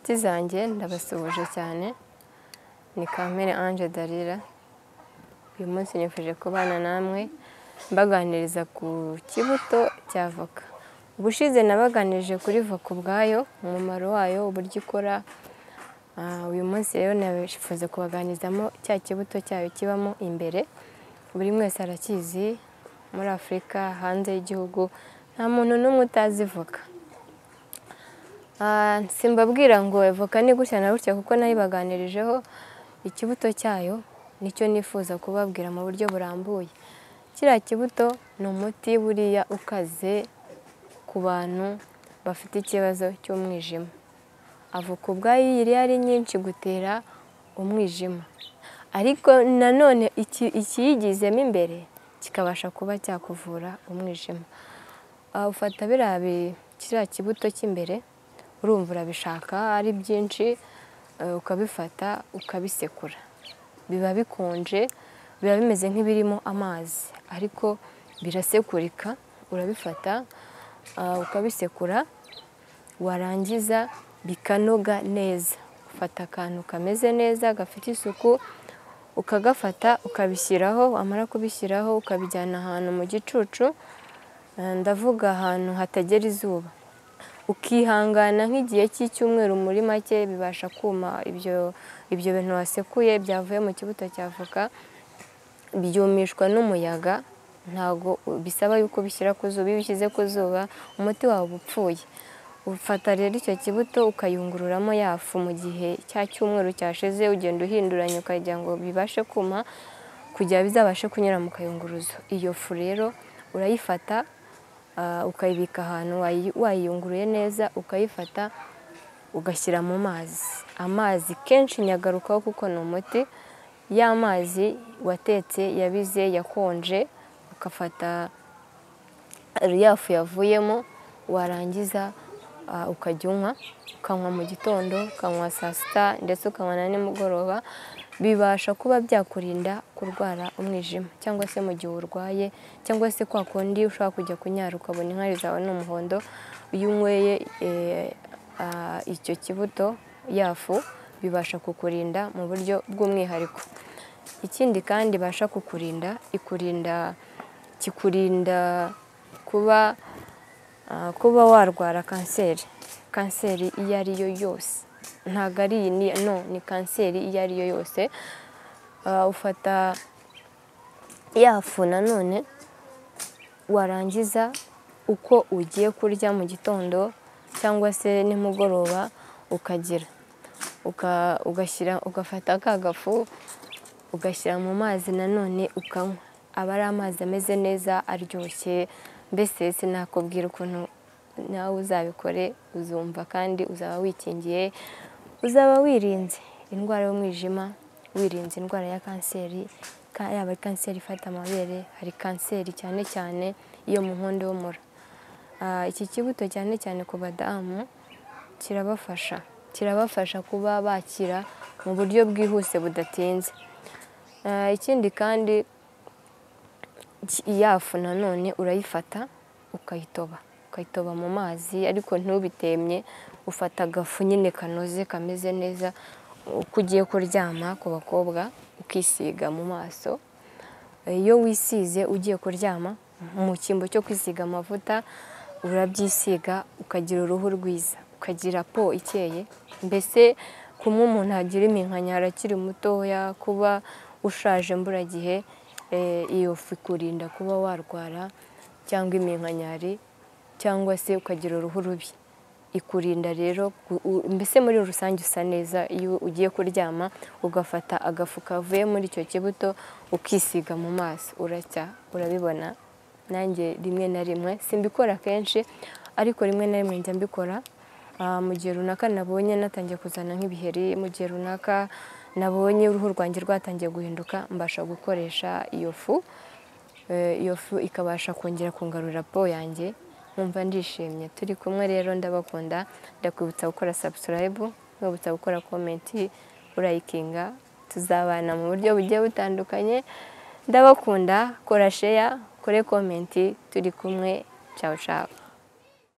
inshuti zanjye ndabasuhuje cyane, ni Kampere Ange Dalila. Uyu munsi nifuje kubana namwe mbaganiriza ku kibuto cya voka. Ubushize nabaganirije kuri voka ubwayo, umumaro wayo, uburyo ikora. Uyu munsi rero nifuza kubaganizamo cya kibuto cyayo kibamo imbere. Buri mwese arakizi, muri Afurika, hanze y'igihugu, nta muntu n'umwe utazi voka. Simbabwira ngo voka ni gutya na gutya kuko nayibaganirijeho. Ikibuto cyayo nicyo nifuza kubabwira mu buryo burambuye. Kiriya kibuto ni umuti buriya ukaze ku bantu bafite ikibazo cy'umwijima. Avoka ubwayo iyo ari nyinshi gutera umwijima, ariko nanone ikiyigizemo imbere kikabasha kuba cyakuvura umwijima. Ufata kiriya kibuto cy'imbere, urumva urabishaka ari byinshi, ukabifata ukabisekura. Biba bikonje, biba bimeze nk'ibirimo amazi, ariko birasekurika. Urabifata ukabisekura, warangiza bikanoga neza. Ufata akantu kameze neza gafite isuku, ukagafata ukabishyiraho. Wamara kubishyiraho ukabijyana ahantu mu gicucu, ndavuga ahantu hatagera izuba. Ukihangana nk'igihe cy'icyumweru, muri make bibasha kuma. Ibyo bintu wasekuye byavuye mu kibuto cya voka byumishwa n'umuyaga, ntabwo bisaba yuko bishyira ku zuba. Iyo ubishyize ku zuba umuti wawe uba upfuye. Ufata rero icyo kibuto ukayungururamo ya fu. Mu gihe cya cyumweru cyashize ugenda uhinduranya ukagira ngo bibashe kuma kugira bizabashe kunyura mu kayunguruzo. Iyo fu rero urayifata ukayibika ahantu wayiyunguruye neza, ukayifata ugashyira mu mazi. Amazi kenshi nyagarukaho kuko ni umuti. Ya mazi watetse yabize yakonje, ukafata ya fu yavuyemo, warangiza ukajya unywa. Ukanywa mu gitondo, ukanywa saa sita, ndetse ukanywa na nimugoroba. Bibasha kuba byakurinda kurwara umwijima, cyangwa se mu gihe urwaye, cyangwa se kwa kundi ushobora kujya kunyara ukabona inkari zawe ni umuhondo. Iyo unyweye icyo kibuto, ya fu, bibasha kukurinda mu buryo bw'umwihariko. Ikindi kandi ibasha kukurinda, kikurinda kuba warwara kanseri. Kanseri iyo ari yo yose, ntabwo ari iyi ni kanseri iyo ari yo yose. Ufata ya fu nanone, warangiza uko ugiye kurya mu gitondo cyangwa se nimugoroba, ugafata ka gafu ugashyira mu mazi nanone ukanywa. Aba ari amazi ameze neza aryoshye. Mbese sinakubwira ukuntu nawe uzabikore, uzumva kandi uzaba wikingiye, uzaba wirinze indwara y'umwijima, wirinze indwara ya kanseri. Yaba ari kanseri ifata amabere, hari kanseri cyane cyane iyo mu nkondo y'umura. Iki kibuto cyane cyane ku badamu kirabafasha kuba bakira mu buryo bwihuse budatinze. Ikindi kandi ya fu nanone urayifata ukayitoba mu mazi, ariko ntubitemye. Ufata agafu nyine kanoze kameze neza, uko ugiye kuryama ku bakobwa ukisiga mu maso. Iyo wisize ugiye kuryama, mu cyimbo cyo kwisiga amavuta urabyisiga, ukagira uruhu rwiza, ukagira po ikeye. Mbese kumwe umuntu agira iminkanyari akiri mutoya, kuba ushaje mburagihe, iyo fu ikurinda kuba warwara cyangwa iminkanyari, cyangwa se ukagira uruhu rubi. Ikurinda rero, mbese muri rusange usa neza. Iyo ugiye kuryama ugafata agafu kavuye muri icyo kibuto ukisiga mu maso, uracya. Urabibona, nanjye rimwe na rimwe simbikora kenshi, ariko rimwe na rimwe njya mbikora. Mu gihe runaka nabonye natangiye kuzana nk'ibiheri, mu gihe runaka nabonye uruhu rwanjye rwatangiye guhinduka, mbasha gukoresha iyo fu. Iyo fu ikabasha kongera kungarurira po yanjye, nkumva ndishimye. Turi kumwe rero, ndabakunda. Ndakwibutsa gukora subscribe, ndabutsa gukora comment, urayikinga. Tuzabana mu buryo bugiye butandukanye. Ndabakunda. Kora share, kore comment. Turi kumwe. Ciao ciao.